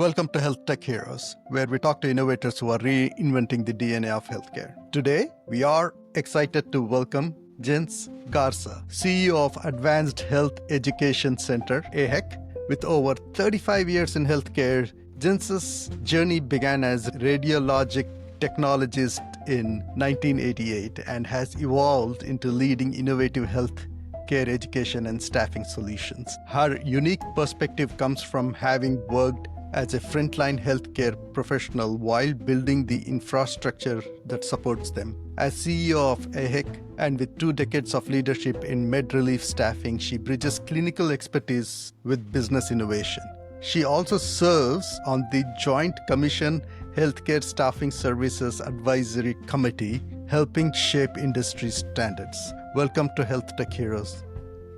Welcome to Health Tech Heroes, where we talk to innovators who are reinventing the DNA of healthcare. Today, we are excited to welcome Jence Garza, CEO of Advanced Health Education Center, AHEC. With over 35 years in healthcare, Jence's journey began as Radiologic Technologist in 1988 and has evolved into leading innovative health care education and staffing solutions. Her unique perspective comes from having worked as a frontline healthcare professional while building the infrastructure that supports them. As CEO of AHEC and with 2 decades of leadership in med relief staffing, she bridges clinical expertise with business innovation. She also serves on the Joint Commission Healthcare Staffing Services Advisory Committee, helping shape industry standards. Welcome to Health Tech Heroes,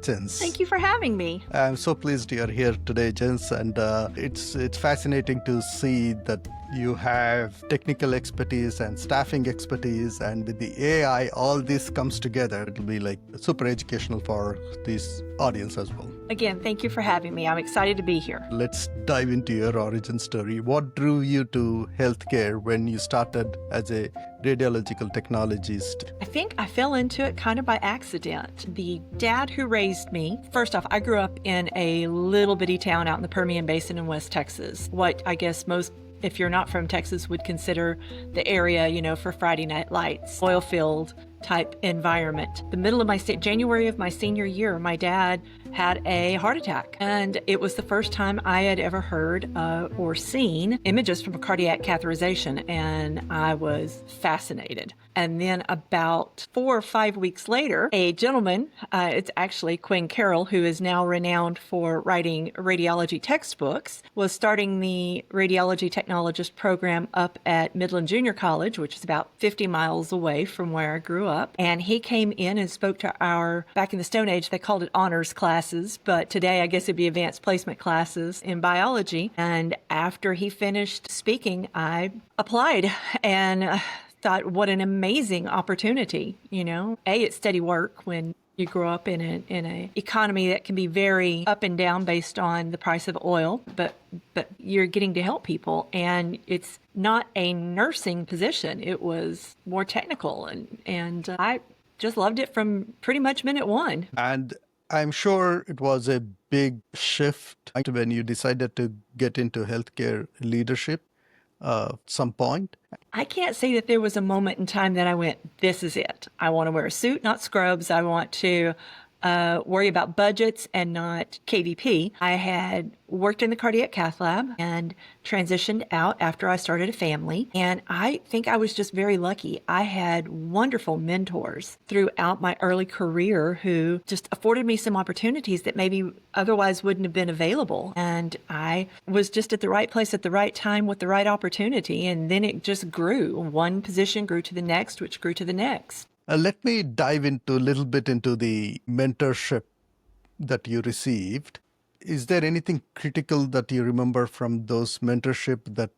Jence. Thank you for having me. I'm so pleased you're here today, Jence, and it's fascinating to see that you have technical expertise and staffing expertise, and with the AI, all this comes together. It'll be like super educational for this audience as well. Again, thank you for having me. I'm excited to be here. Let's dive into your origin story. What drew you to healthcare when you started as a radiological technologist? I think I fell into it kind of by accident. The dad who raised me, first off, I grew up in a little bitty town out in the Permian Basin in West Texas. What I guess most, if you're not from Texas, would consider the area, for Friday night lights, oil field type environment. The middle of January of my senior year, my dad had a heart attack. And it was the first time I had ever heard or seen images from a cardiac catheterization. And I was fascinated. And then about 4 or 5 weeks later, a gentleman, it's actually Quinn Carroll, who is now renowned for writing radiology textbooks, was starting the Radiology Technologist program up at Midland Junior College, which is about 50 miles away from where I grew up. And he came in and spoke to back in the Stone Age, they called it honors classes, but today I guess it'd be advanced placement classes in biology. And after he finished speaking, I applied and thought, what an amazing opportunity. It's steady work when you grow up in an economy that can be very up and down based on the price of oil, but you're getting to help people, and it's not a nursing position. It was more technical, and I just loved it from pretty much minute one. And I'm sure it was a big shift when you decided to get into healthcare leadership at some point. I can't say that there was a moment in time that I went, this is it. I want to wear a suit, not scrubs. I want to worry about budgets and not KVP. I had worked in the cardiac cath lab and transitioned out after I started a family. And I think I was just very lucky. I had wonderful mentors throughout my early career who just afforded me some opportunities that maybe otherwise wouldn't have been available. And I was just at the right place at the right time with the right opportunity. And then it just grew. One position grew to the next, which grew to the next. Let me dive into a little bit into the mentorship that you received. Is there anything critical that you remember from those mentorship that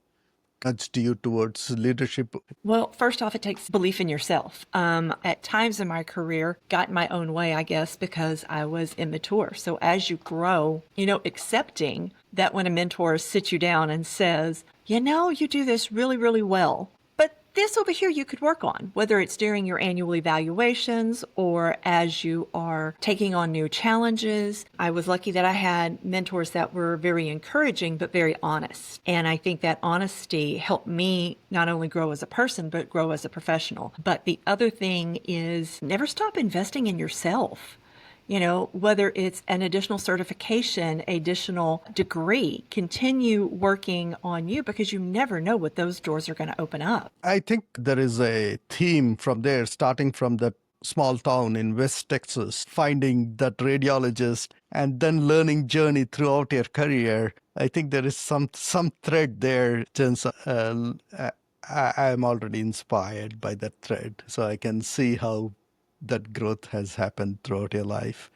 nudged you towards leadership? Well, first off, it takes belief in yourself. At times in my career, got in my own way, I guess, because I was immature. So as you grow, accepting that when a mentor sits you down and says, you do this really, really well, this over here you could work on, whether it's during your annual evaluations or as you are taking on new challenges. I was lucky that I had mentors that were very encouraging, but very honest. And I think that honesty helped me not only grow as a person, but grow as a professional. But the other thing is never stop investing in yourself. Whether it's an additional certification, additional degree, continue working on you because you never know what those doors are going to open up. I think there is a theme from there, starting from that small town in West Texas, finding that radiologist and then learning journey throughout your career. I think there is some thread there, Jence. I'm already inspired by that thread, so I can see how that growth has happened throughout your life.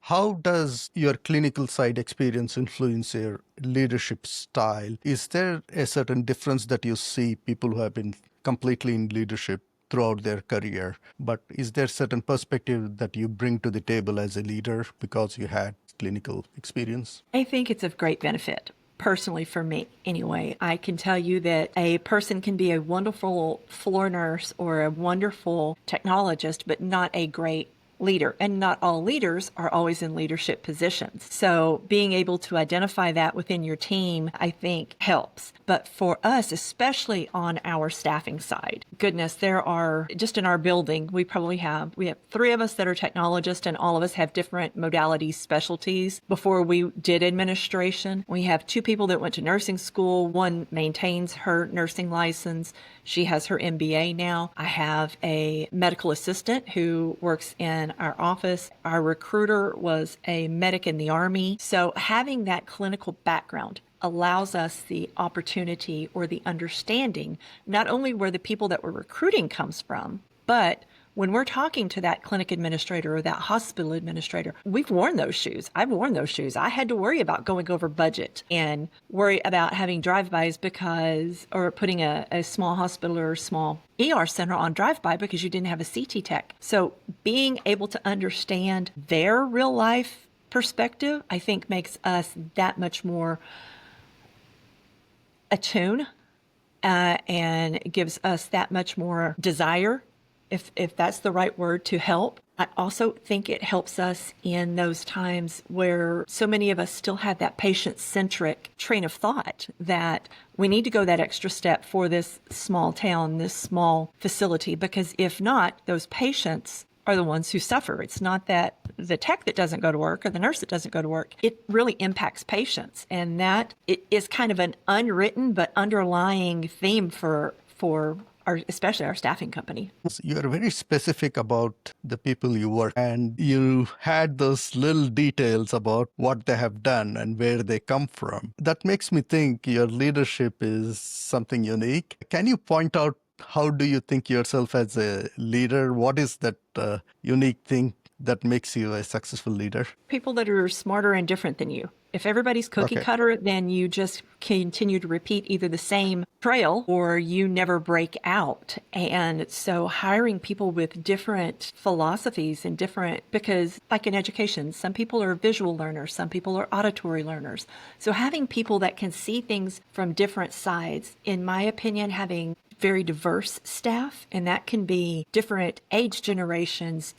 How does your clinical side experience influence your leadership style? Is there a certain difference that you see people who have been completely in leadership throughout their career, but is there certain perspective that you bring to the table as a leader because you had clinical experience? I think it's of great benefit. personally for me anyway, I can tell you that a person can be a wonderful floor nurse or a wonderful technologist, but not a great leader. And not all leaders are always in leadership positions. So being able to identify that within your team, I think helps. But for us, especially on our staffing side, goodness, there are, just in our building, we have 3 of us that are technologists, and all of us have different modalities, specialties. Before we did administration, we have 2 people that went to nursing school. One maintains her nursing license. She has her MBA now. I have a medical assistant who works in our office. Our recruiter was a medic in the Army. So having that clinical background allows us the opportunity or the understanding, not only where the people that we're recruiting comes from, but when we're talking to that clinic administrator or that hospital administrator, we've worn those shoes. I've worn those shoes. I had to worry about going over budget and worry about having drive-bys or putting a small hospital or small ER center on drive-by because you didn't have a CT tech. So being able to understand their real life perspective, I think makes us that much more attuned and gives us that much more desire, if that's the right word, to help. I also think it helps us in those times where so many of us still have that patient-centric train of thought that we need to go that extra step for this small town, this small facility, because if not, those patients are the ones who suffer. It's not that the tech that doesn't go to work or the nurse that doesn't go to work. It really impacts patients. And that it is kind of an unwritten but underlying theme for especially our staffing company. You're very specific about the people you work, and you had those little details about what they have done and where they come from. That makes me think your leadership is something unique. Can you point out, how do you think yourself as a leader? What is that unique thing that makes you a successful leader? People that are smarter and different than you. If everybody's cookie cutter, then you just continue to repeat either the same trail or you never break out. And so hiring people with different philosophies and because like in education, some people are visual learners, some people are auditory learners. So having people that can see things from different sides, in my opinion, having very diverse staff, and that can be different age generations,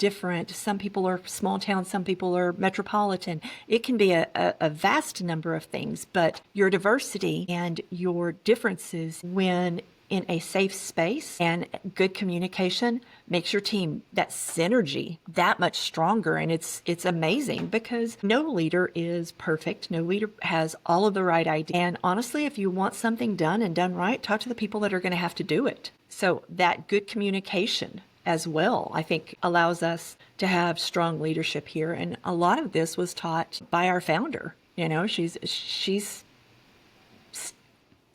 some people are small town, some people are metropolitan. It can be a vast number of things, but your diversity and your differences when in a safe space and good communication makes your team, that synergy, that much stronger. And it's amazing because no leader is perfect. No leader has all of the right ideas. And honestly, if you want something done and done right, talk to the people that are going to have to do it. So that good communication as well, I think, allows us to have strong leadership here. And a lot of this was taught by our founder. You know, she's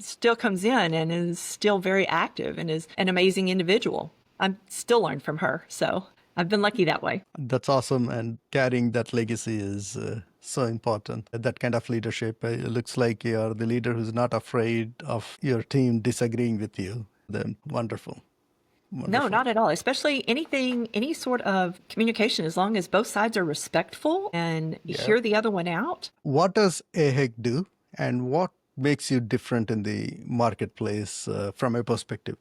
still comes in and is still very active and is an amazing individual. I'm still learning from her. So I've been lucky that way. That's awesome. And carrying that legacy is so important. That kind of leadership, it looks like you're the leader who's not afraid of your team disagreeing with you. Then wonderful. No, not at all. Especially any sort of communication, as long as both sides are respectful and hear the other one out. What does AHEC do, and what makes you different in the marketplace from a perspective,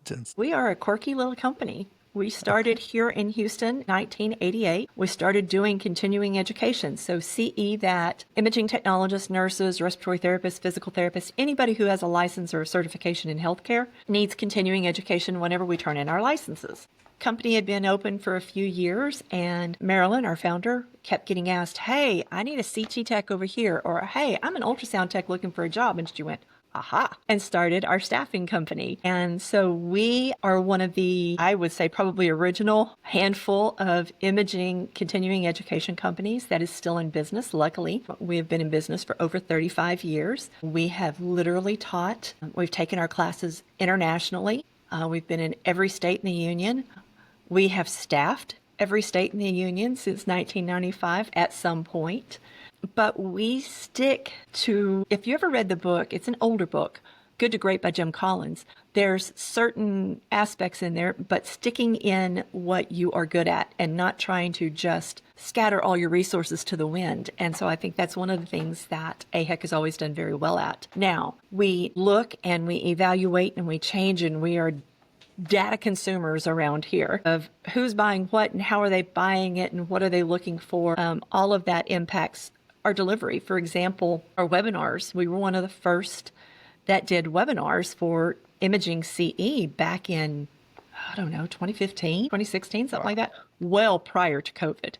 Jence? We are a quirky little company. We started here in Houston, 1988. We started doing continuing education. So CE, that imaging technologists, nurses, respiratory therapists, physical therapists, anybody who has a license or a certification in healthcare needs continuing education whenever we turn in our licenses. Company had been open for a few years, and Marilyn, our founder, kept getting asked, hey, I need a CT tech over here, or hey, I'm an ultrasound tech looking for a job. And she went, aha, and started our staffing company. And so we are one of the, I would say, probably original handful of imaging continuing education companies that is still in business. Luckily, we have been in business for over 35 years. We have literally taught, we've taken our classes internationally. We've been in every state in the union. We have staffed every state in the union since 1995 at some point. But we stick to, if you ever read the book, it's an older book, Good to Great by Jim Collins. There's certain aspects in there, but sticking in what you are good at and not trying to just scatter all your resources to the wind. And so I think that's one of the things that AHEC has always done very well at. Now, we look and we evaluate and we change, and we are data consumers around here of who's buying what and how are they buying it and what are they looking for. All of that impacts our delivery. For example, our webinars, we were one of the first that did webinars for imaging CE back in, I don't know, 2015, 2016, something like that, well prior to COVID.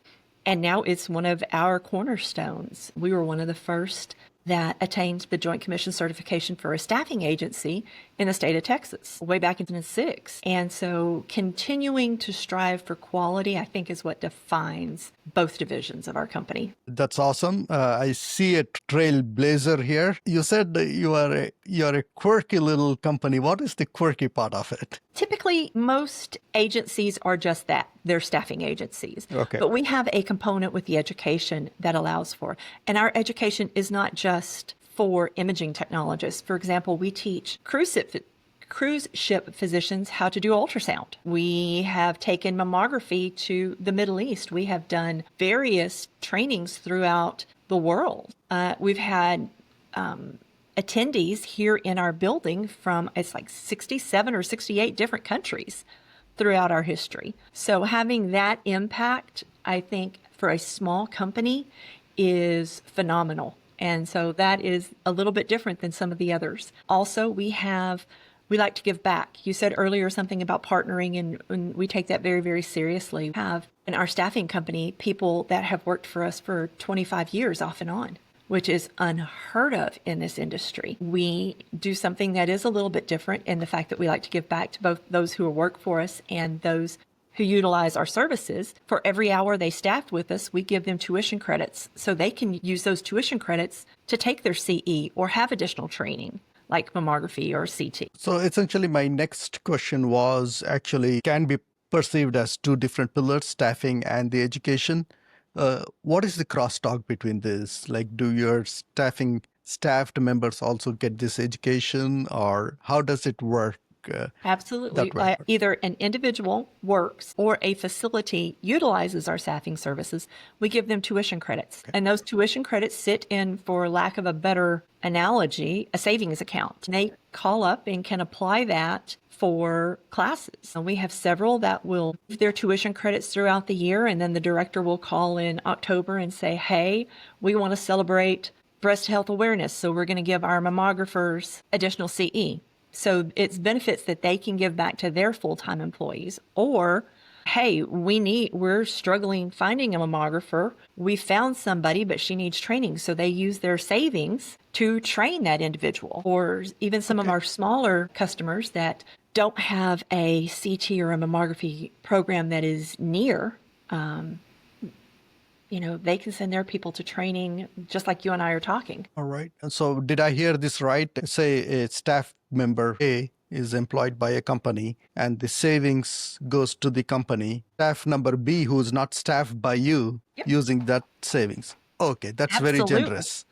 And now it's one of our cornerstones. We were one of the first that attained the Joint Commission certification for a staffing agency in the state of Texas way back in 2006. And so continuing to strive for quality, I think, is what defines both divisions of our company. That's awesome. I see a Trailblazer here. You said that you're a quirky little company. What is the quirky part of it? Typically, most agencies are just that. They're staffing agencies. Okay. But we have a component with the education that allows for. And our education is not just for imaging technologists. For example, we teach cruise ship physicians how to do ultrasound. We have taken mammography to the Middle East. We have done various trainings throughout the world. We've had attendees here in our building from, it's like 67 or 68 different countries throughout our history. So having that impact, I think, for a small company is phenomenal. And so that is a little bit different than some of the others. Also, we like to give back. You said earlier something about partnering, and we take that very, very seriously. We have in our staffing company people that have worked for us for 25 years off and on, which is unheard of in this industry. We do something that is a little bit different in the fact that we like to give back to both those who work for us and those who utilize our services. For every hour they staff with us, we give them tuition credits so they can use those tuition credits to take their CE or have additional training like mammography or CT. So essentially my next question was actually can be perceived as two different pillars, staffing and the education. What is the crosstalk between this? Like, do your staffed members also get this education, or how does it work? Absolutely. Either an individual works or a facility utilizes our staffing services, we give them tuition credits. Okay. And those tuition credits sit in, for lack of a better analogy, a savings account. And they call up and can apply that for classes. And we have several that will give their tuition credits throughout the year, and then the director will call in October and say, hey, we want to celebrate breast health awareness, so we're going to give our mammographers additional CE. So it's benefits that they can give back to their full-time employees. Or, hey, we're struggling finding a mammographer. We found somebody, but she needs training. So they use their savings to train that individual. Or even some of our smaller customers that don't have a CT or a mammography program that is near, they can send their people to training just like you and I are talking. All right. So did I hear this right? Say a staff member A is employed by a company and the savings goes to the company. Staff number B, who's not staffed by you, using that savings. Okay, that's Absolutely. very generous.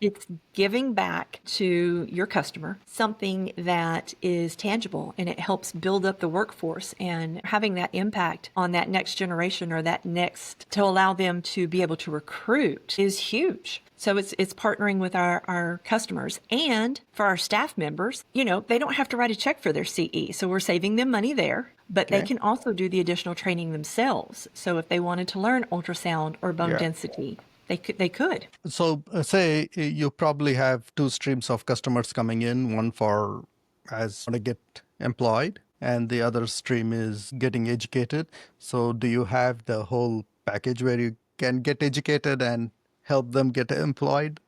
It's giving back to your customer something that is tangible, and it helps build up the workforce, and having that impact on that next generation or that next to allow them to be able to recruit is huge. So it's partnering with our customers. And for our staff members, they don't have to write a check for their CE. So we're saving them money there, but they can also do the additional training themselves. So if they wanted to learn ultrasound or bone density, they could. So say you probably have two streams of customers coming in, one for as want to get employed and the other stream is getting educated. So do you have the whole package where you can get educated and help them get employed?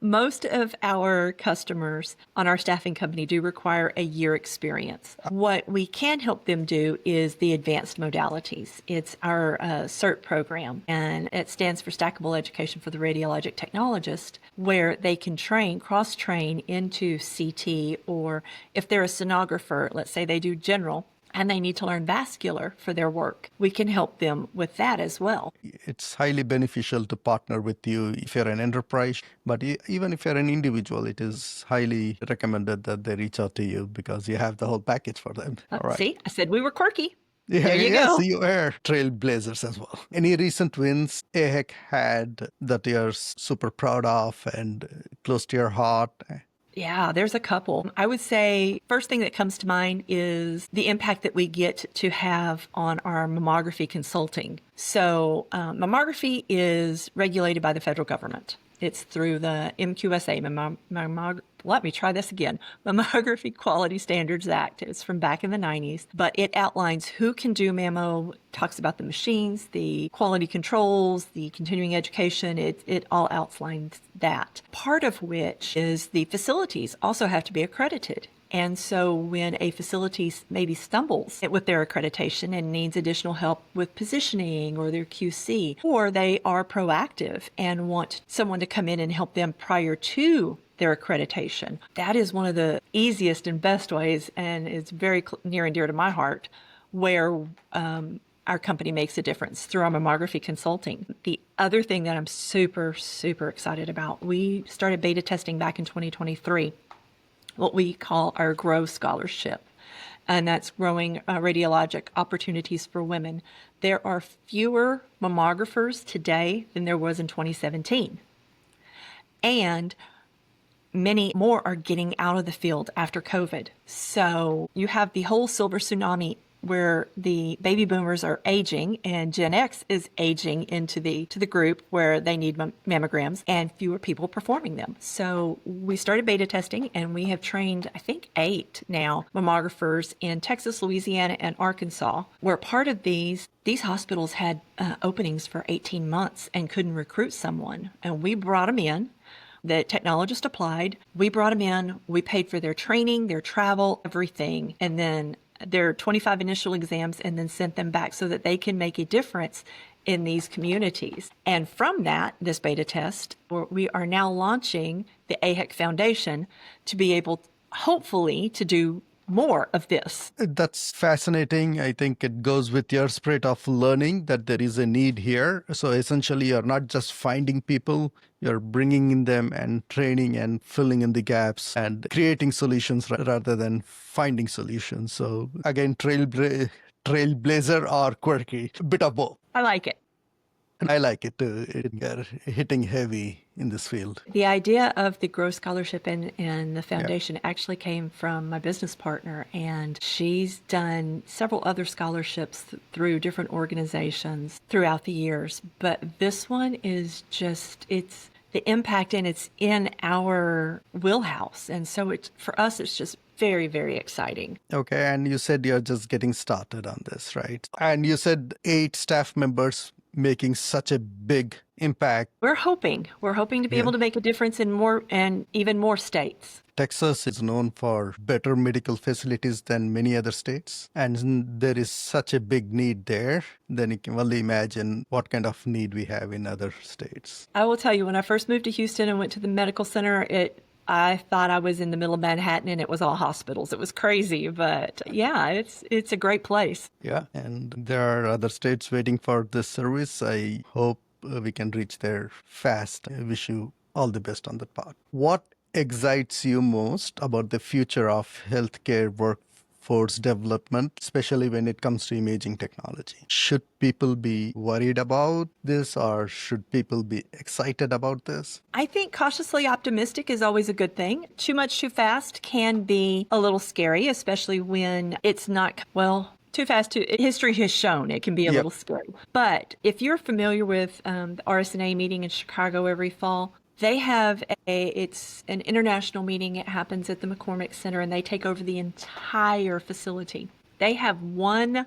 Most of our customers on our staffing company do require a year experience. What we can help them do is the advanced modalities. It's our CERT program, and it stands for Stackable Education for the Radiologic Technologist, where they can cross-train into CT, or if they're a sonographer, let's say they do general and they need to learn vascular for their work, we can help them with that as well. It's highly beneficial to partner with you if you're an enterprise, but even if you're an individual, it is highly recommended that they reach out to you because you have the whole package for them. All right. See, I said we were quirky. Yeah, There you yes, go. you are trailblazers as well. Any recent wins AHEC had that you're super proud of and close to your heart? Yeah, there's a couple. I would say first thing that comes to mind is the impact that we get to have on our mammography consulting. So mammography is regulated by the federal government. It's through the MQSA, let me try this again, Mammography Quality Standards Act. It's from back in the 90s, but it outlines who can do mammo, talks about the machines, the quality controls, the continuing education. It all outlines that. Part of which is the facilities also have to be accredited. And so when a facility maybe stumbles with their accreditation and needs additional help with positioning or their QC, or they are proactive and want someone to come in and help them prior to their accreditation, that is one of the easiest and best ways, and it's very near and dear to my heart, where our company makes a difference through our mammography consulting. The other thing that I'm super, super excited about, we started beta testing back in 2023. What we call our GROW scholarship, and that's growing radiologic opportunities for women. There are fewer mammographers today than there was in 2017. And many more are getting out of the field after COVID. So you have the whole silver tsunami where the baby boomers are aging and Gen X is aging into the group where they need mammograms and fewer people performing them. So we started beta testing and we have trained, I think, 8 now mammographers in Texas, Louisiana, and Arkansas, where part of these hospitals had openings for 18 months and couldn't recruit someone. And we brought them in. The Technologist applied. We brought them in. We paid for their training, their travel, everything. And then their 25 initial exams and then sent them back so that they can make a difference in these communities. And from that, this beta test, we are now launching the AHEC Foundation to be able, hopefully, to do more of this. That's fascinating. I think it goes with your spirit of learning that there is a need here. So essentially, you're not just finding people, you're bringing in them and training and filling in the gaps and creating solutions rather than finding solutions. So again, trailblazer or quirky, a bit of both. I like it. And I like it too. You're hitting heavy in this field. The idea of the GROW Scholarship and the foundation actually came from my business partner, and she's done several other scholarships through different organizations throughout the years. But this one is just, it's the impact and it's in our wheelhouse. And so for us, it's just very, very exciting. Okay. And you said you're just getting started on this, right? And you said 8 staff members making such a big impact. We're hoping to be able to make a difference in more and even more states. Texas is known for better medical facilities than many other states. And there is such a big need there. Then you can only imagine what kind of need we have in other states. I will tell you, when I first moved to Houston and went to the medical center, I thought I was in the middle of Manhattan and it was all hospitals. It was crazy, but yeah, it's a great place. Yeah, and there are other states waiting for this service. I hope we can reach there fast. I wish you all the best on that part. What excites you most about the future of healthcare workforce development, especially when it comes to imaging technology? Should people be worried about this or should people be excited about this? I think cautiously optimistic is always a good thing. Too much too fast can be a little scary, especially when it's not, too fast. History has shown it can be a little scary. But if you're familiar with the RSNA meeting in Chicago every fall, they have it's an international meeting. It happens at the McCormick Center, and they take over the entire facility. They have one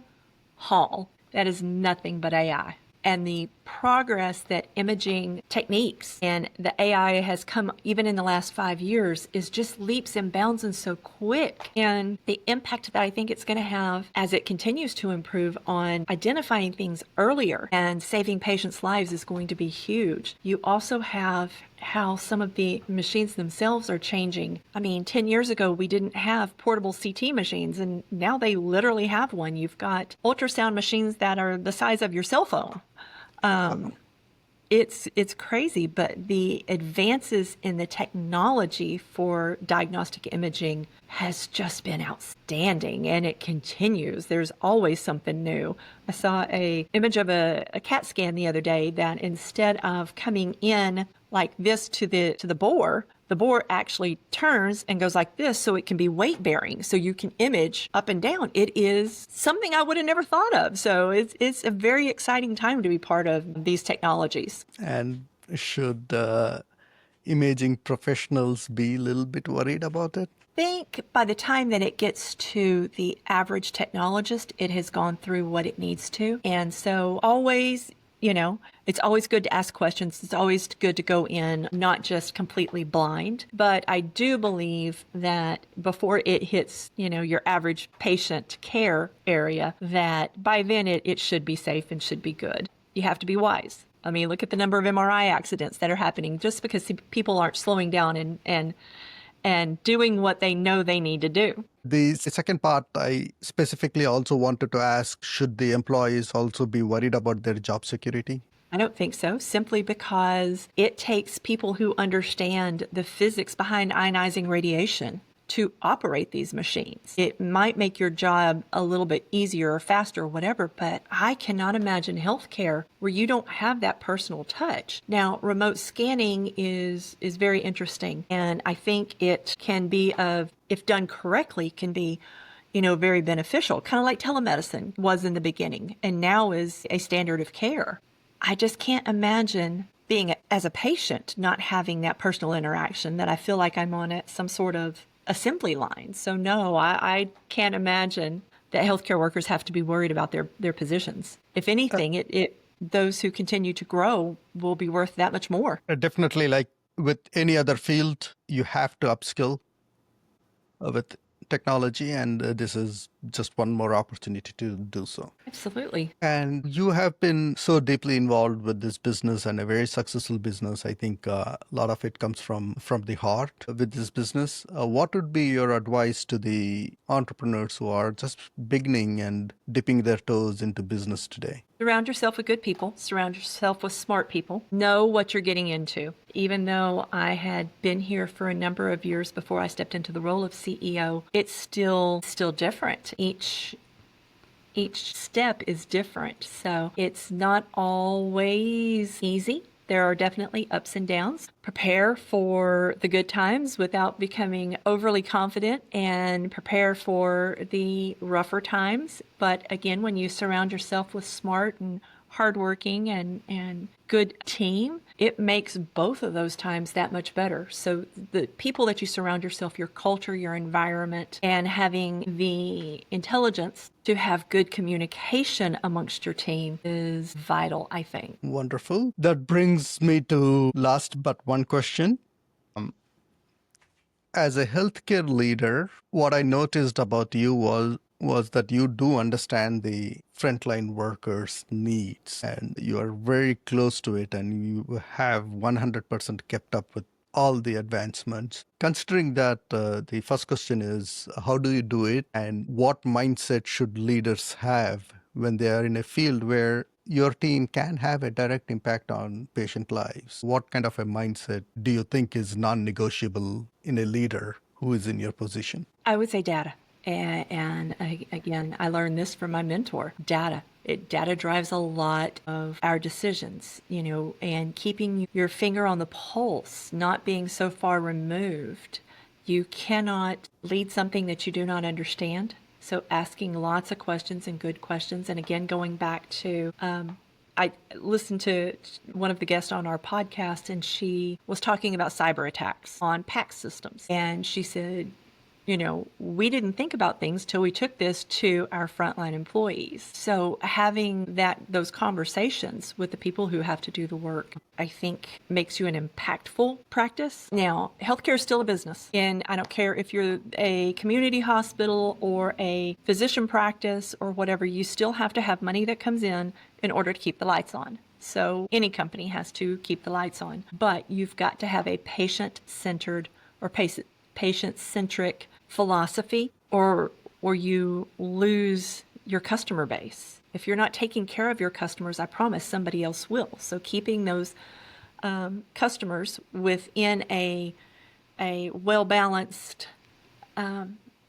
hall that is nothing but AI. And the progress that imaging techniques and the AI has come even in the last 5 years is just leaps and bounds and so quick. And the impact that I think it's going to have as it continues to improve on identifying things earlier and saving patients' lives is going to be huge. You also have how some of the machines themselves are changing. I mean, 10 years ago, we didn't have portable CT machines, and now they literally have one. You've got ultrasound machines that are the size of your cell phone. It's crazy, but the advances in the technology for diagnostic imaging has just been outstanding, and it continues. There's always something new. I saw a image of a CAT scan the other day that instead of coming in like this to the bore, the bore actually turns and goes like this so it can be weight bearing, so you can image up and down. It is something I would have never thought of. So it's a very exciting time to be part of these technologies. And should imaging professionals be a little bit worried about it? I think by the time that it gets to the average technologist, it has gone through what it needs to. And so always, it's always good to ask questions. It's always good to go in not just completely blind. But I do believe that before it hits, your average patient care area, that by then it should be safe and should be good. You have to be wise. I mean, look at the number of MRI accidents that are happening just because people aren't slowing down and doing what they know they need to do. The second part, I specifically also wanted to ask, should the employees also be worried about their job security? I don't think so, simply because it takes people who understand the physics behind ionizing radiation to operate these machines. It might make your job a little bit easier or faster or whatever, but I cannot imagine healthcare where you don't have that personal touch. Now, remote scanning is very interesting, and I think it can be if done correctly, can be very beneficial, kind of like telemedicine was in the beginning and now is a standard of care. I just can't imagine being as a patient not having that personal interaction, that I feel like I'm on some sort of assembly line. So no, I can't imagine that healthcare workers have to be worried about their positions. If anything, those who continue to grow will be worth that much more. Definitely, like with any other field, you have to upskill with technology, and this is just one more opportunity to do so. Absolutely. And you have been so deeply involved with this business, and a very successful business. I think a lot of it comes from the heart with this business. What would be your advice to the entrepreneurs who are just beginning and dipping their toes into business today? Surround yourself with good people. Surround yourself with smart people. Know what you're getting into. Even though I had been here for a number of years before I stepped into the role of CEO, it's still different. Each step is different. So it's not always easy. There are definitely ups and downs. Prepare for the good times without becoming overly confident, and prepare for the rougher times. But again, when you surround yourself with smart and hardworking and good team, it makes both of those times that much better. So the people that you surround yourself, your culture, your environment, and having the intelligence to have good communication amongst your team is vital, I think. Wonderful. That brings me to last but one question. As a healthcare leader, what I noticed about you was that you do understand the frontline workers' needs, and you are very close to it, and you have 100% kept up with all the advancements. Considering that, the first question is, how do you do it, and what mindset should leaders have when they are in a field where your team can have a direct impact on patient lives? What kind of a mindset do you think is non-negotiable in a leader who is in your position? I would say data. And again, I learned this from my mentor, data. Data drives a lot of our decisions, and keeping your finger on the pulse, not being so far removed. You cannot lead something that you do not understand. So asking lots of questions and good questions. And again, going back to, I listened to one of the guests on our podcast, and she was talking about cyber attacks on PACS systems. And she said, we didn't think about things till we took this to our frontline employees. So having those conversations with the people who have to do the work, I think makes you an impactful practice. Now, healthcare is still a business. And I don't care if you're a community hospital or a physician practice or whatever, you still have to have money that comes in order to keep the lights on. So any company has to keep the lights on. But you've got to have a patient-centered or patient-centric philosophy, or you lose your customer base. If you're not taking care of your customers, I promise somebody else will. So keeping those customers within a well-balanced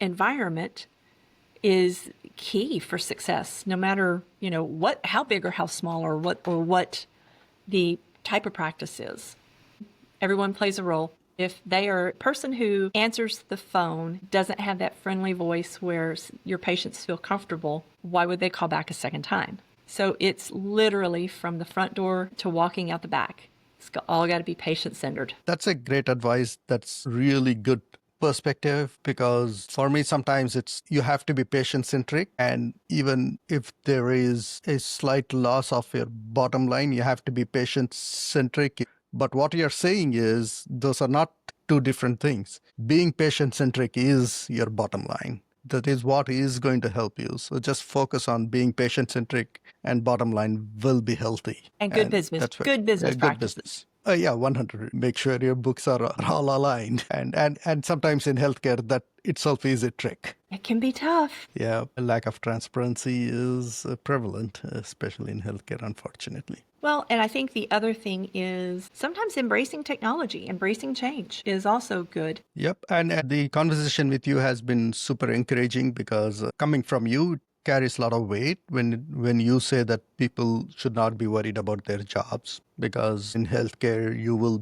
environment is key for success, no matter how big or how small or what the type of practice is. Everyone plays a role. If they are a person who answers the phone, doesn't have that friendly voice where your patients feel comfortable, why would they call back a second time? So it's literally from the front door to walking out the back. It's all got to be patient-centered. That's a great advice. That's really good perspective, because for me, sometimes you have to be patient-centric. And even if there is a slight loss of your bottom line, you have to be patient-centric. But what you're saying is those are not two different things. Being patient-centric is your bottom line. That is what is going to help you. So just focus on being patient-centric, and bottom line will be healthy. And good business. Good business practices. Good business. 100. Make sure your books are all aligned. And sometimes in healthcare, that itself is a trick. It can be tough. Yeah, a lack of transparency is prevalent, especially in healthcare, unfortunately. Well, and I think the other thing is sometimes embracing technology, embracing change is also good. Yep. And the conversation with you has been super encouraging, because coming from you, carries a lot of weight when you say that people should not be worried about their jobs, because in healthcare, you will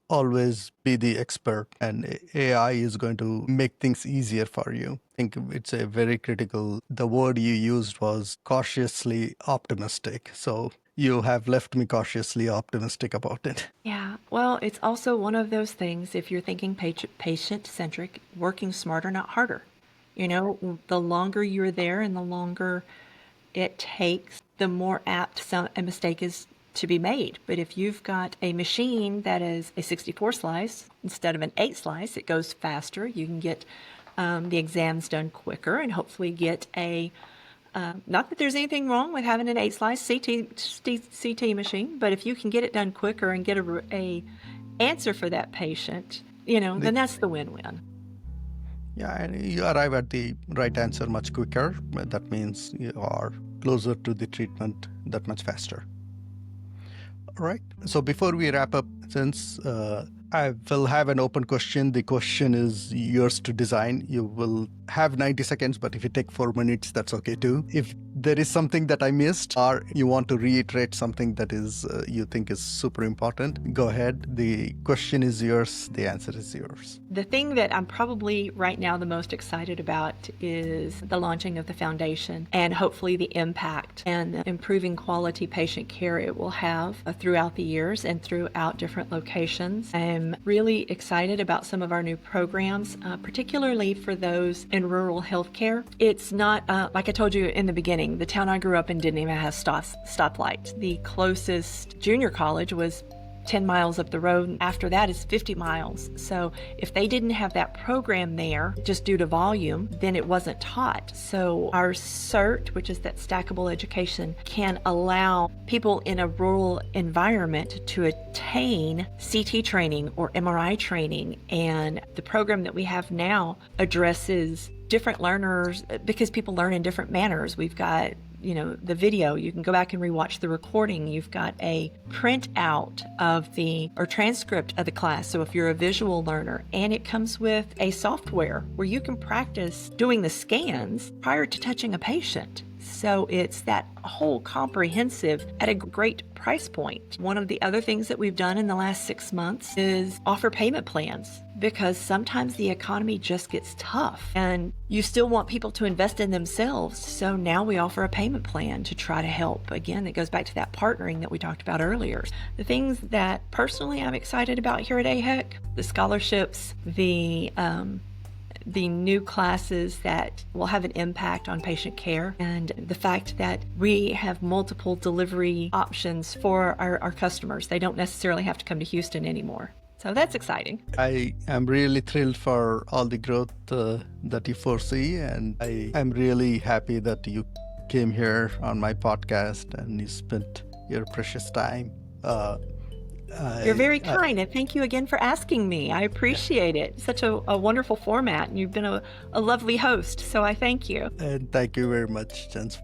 always be the expert, and AI is going to make things easier for you. I think it's a very critical, the word you used was cautiously optimistic. So you have left me cautiously optimistic about it. Yeah, well, it's also one of those things, if you're thinking patient-centric, working smarter, not harder. The longer you're there and the longer it takes, the more apt a mistake is to be made. But if you've got a machine that is a 64 slice instead of an 8 slice, it goes faster. You can get the exams done quicker and hopefully get not that there's anything wrong with having an 8 slice CT machine, but if you can get it done quicker and get a answer for that patient, then that's the win-win. Yeah, and you arrive at the right answer much quicker. That means you are closer to the treatment that much faster. All right. So before we wrap up, since I will have an open question, the question is yours to design. You will have 90 seconds, but if you take 4 minutes, that's okay too. If there is something that I missed, or you want to reiterate something that is you think is super important, go ahead. The question is yours. The answer is yours. The thing that I'm probably right now the most excited about is the launching of the foundation, and hopefully the impact and improving quality patient care it will have throughout the years and throughout different locations. I'm really excited about some of our new programs, particularly for those in rural healthcare. It's not, like I told you in the beginning, the town I grew up in didn't even have stoplights. The closest junior college was 10 miles up the road. After that is 50 miles. So if they didn't have that program there, just due to volume, then it wasn't taught. So our CERT, which is that stackable education, can allow people in a rural environment to attain CT training or MRI training. And the program that we have now addresses different learners because people learn in different manners. We've got the video, you can go back and rewatch the recording. You've got a printout of or transcript of the class. So if you're a visual learner, and it comes with a software where you can practice doing the scans prior to touching a patient. So it's that whole comprehensive at a great price point. One of the other things that we've done in the last 6 months is offer payment plans, because sometimes the economy just gets tough and you still want people to invest in themselves. So now we offer a payment plan to try to help. Again, it goes back to that partnering that we talked about earlier. The things that personally I'm excited about here at AHEC, the scholarships, the the new classes that will have an impact on patient care, and the fact that we have multiple delivery options for our customers. They don't necessarily have to come to Houston anymore. So that's exciting. I am really thrilled for all the growth that you foresee, and I am really happy that you came here on my podcast and you spent your precious time. You're very kind, and thank you again for asking me. I appreciate it. Such a wonderful format, and you've been a lovely host, so I thank you. And thank you very much, Jence.